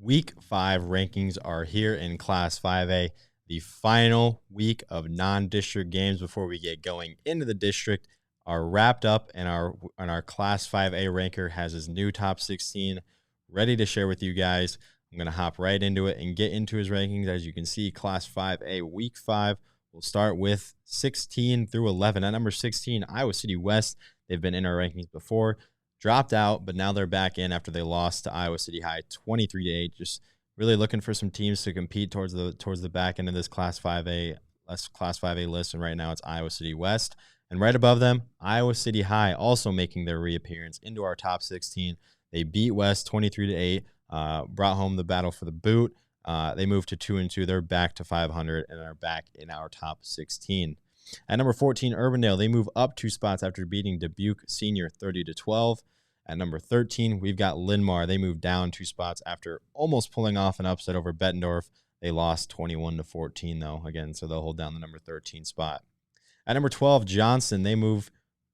Week 5 rankings are here in Class 5A. The final week of non-district games before we get going into the district are wrapped up, and our Class 5A ranker has his new top 16 ready to share with you guys. I'm going to hop right into it and get into his rankings. As you can see, Class 5A Week 5, we'll start with 16 through 11. At number 16, Iowa City West. They've been in our rankings before. Dropped out, but now they're back in after they lost to Iowa City High 23-8. Just really looking for some teams to compete towards the back end of this Class 5A list, and right now it's Iowa City West. And right above them, Iowa City High also making their reappearance into our top 16. They beat West 23-8, brought home the battle for the boot. They moved to 2-2. They're back to 500 and are back in our top 16. At number 14, Urbandale, they move up 2 spots after beating Dubuque Senior 30-12. At number 13, we've got Linn-Mar. They moved down 2 spots after almost pulling off an upset over Bettendorf. They lost 21-14 though, again, so they'll hold down the number 13 spot. At number 12, Johnson,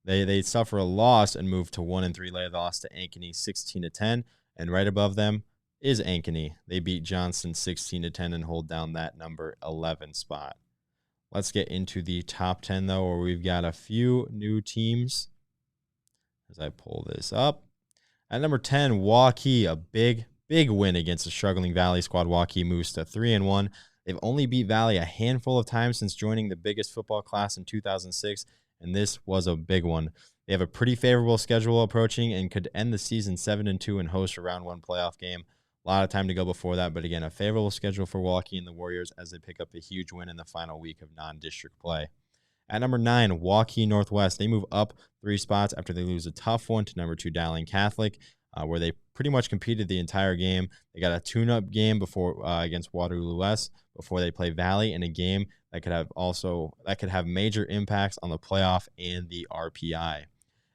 they suffer a loss and move to 1-3. They lost to Ankeny 16-10, and right above them is Ankeny. They beat Johnson 16-10 and hold down that number 11 spot. Let's get into the top 10, though, where we've got a few new teams as I pull this up. At number 10, Hawkeyes, a big win against the struggling Valley squad. Hawkeyes moves to 3-1. They've only beat Valley a handful of times since joining the biggest football class in 2006, and this was a big one. They have a pretty favorable schedule approaching and could end the season 7-2 and host a round 1 playoff game. A lot of time to go before that, but again, a favorable schedule for Hawkeyes and the Warriors as they pick up a huge win in the final week of non-district play. At number 9, Hawkeyes Northwest. They move up 3 spots after they lose a tough one to number 2 Dowling Catholic, where they pretty much competed the entire game. They got a tune-up game before against Waterloo West before they play Valley in a game that could have major impacts on the playoff and the RPI.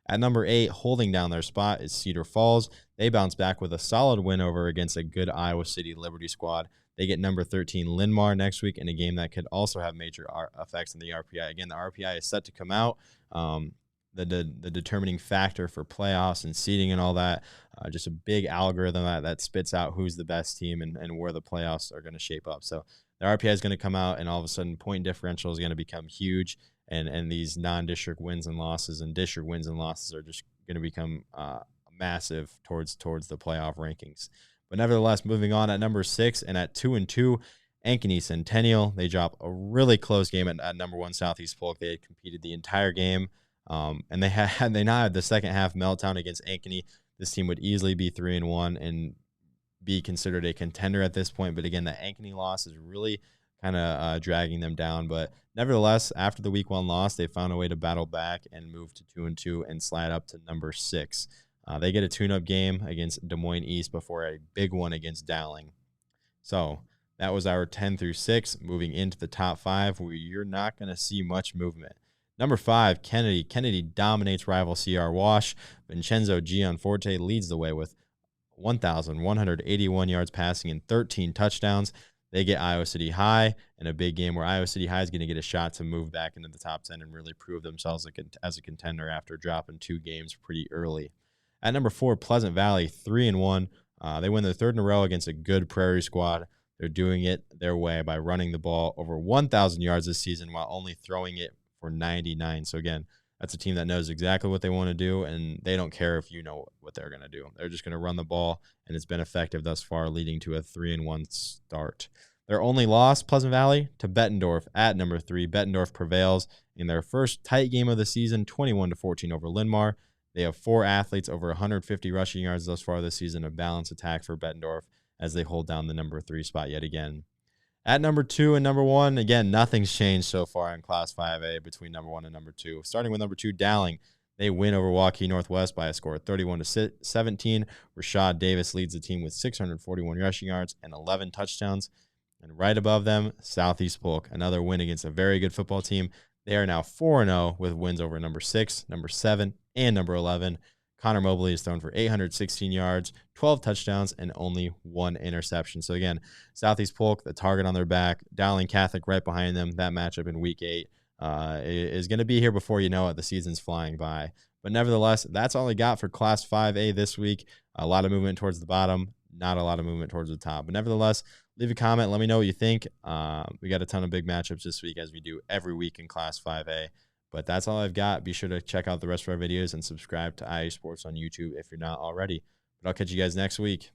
At number 8, holding down their spot is Cedar Falls. They bounce back with a solid win over against a good Iowa City Liberty squad. They get number 13 Linn-Mar next week in a game that could also have major effects on the RPI. Again, the RPI is set to come out. The determining factor for playoffs and seeding and all that. Just a big algorithm that spits out who's the best team and where the playoffs are going to shape up. So the RPI is going to come out, and all of a sudden point differential is going to become huge. And these non-district wins and losses and district wins and losses are just going to become massive towards the playoff rankings. But nevertheless, moving on at number 6 and at 2-2, Ankeny Centennial. They drop a really close game at number 1 Southeast Polk. They had competed the entire game, and they now had the second half meltdown against Ankeny. This team would easily be 3-1 and be considered a contender at this point. But again, the Ankeny loss is really kind of dragging them down. But nevertheless, after the week 1 loss, they found a way to battle back and move to 2-2 and slide up to number 6. They get a tune-up game against Des Moines East before a big one against Dowling. So that was our 10 through 6. Moving into the top 5, where you're not going to see much movement. Number 5, Kennedy. Kennedy dominates rival CR Wash. Vincenzo Gianforte leads the way with 1,181 yards passing and 13 touchdowns. They get Iowa City High in a big game where Iowa City High is going to get a shot to move back into the top 10 and really prove themselves as a contender after dropping 2 games pretty early. At number 4, Pleasant Valley, 3-1. They win their 3rd in a row against a good Prairie squad. They're doing it their way by running the ball over 1,000 yards this season while only throwing it for 99. So again, that's a team that knows exactly what they want to do, and they don't care if you know what they're going to do. They're just going to run the ball, and it's been effective thus far, leading to a 3-1 start. Their only loss, Pleasant Valley, to Bettendorf at number 3. Bettendorf prevails in their first tight game of the season, 21-14 over Linn-Mar. They have 4 athletes over 150 rushing yards thus far this season, a balanced attack for Bettendorf as they hold down the number 3 spot yet again. At number 2 and number 1, again, nothing's changed so far in Class 5A between number 1 and number 2. Starting with number 2, Dowling. They win over Hawkeyes Northwest by a score of 31-17. Rashad Davis leads the team with 641 rushing yards and 11 touchdowns. And right above them, Southeast Polk, another win against a very good football team. They are now 4-0 with wins over number 6, number 7, and number 11. Connor Mobley is thrown for 816 yards, 12 touchdowns, and only 1 interception. So again, Southeast Polk, the target on their back. Dowling Catholic right behind them. That matchup in Week 8 is going to be here before you know it. The season's flying by. But nevertheless, that's all I got for Class 5A this week. A lot of movement towards the bottom. not a lot of movement towards the top. But nevertheless, leave a comment. Let me know what you think. We got a ton of big matchups this week, as we do every week in Class 5A. But that's all I've got. Be sure to check out the rest of our videos and subscribe to IU Sports on YouTube if you're not already. But I'll catch you guys next week.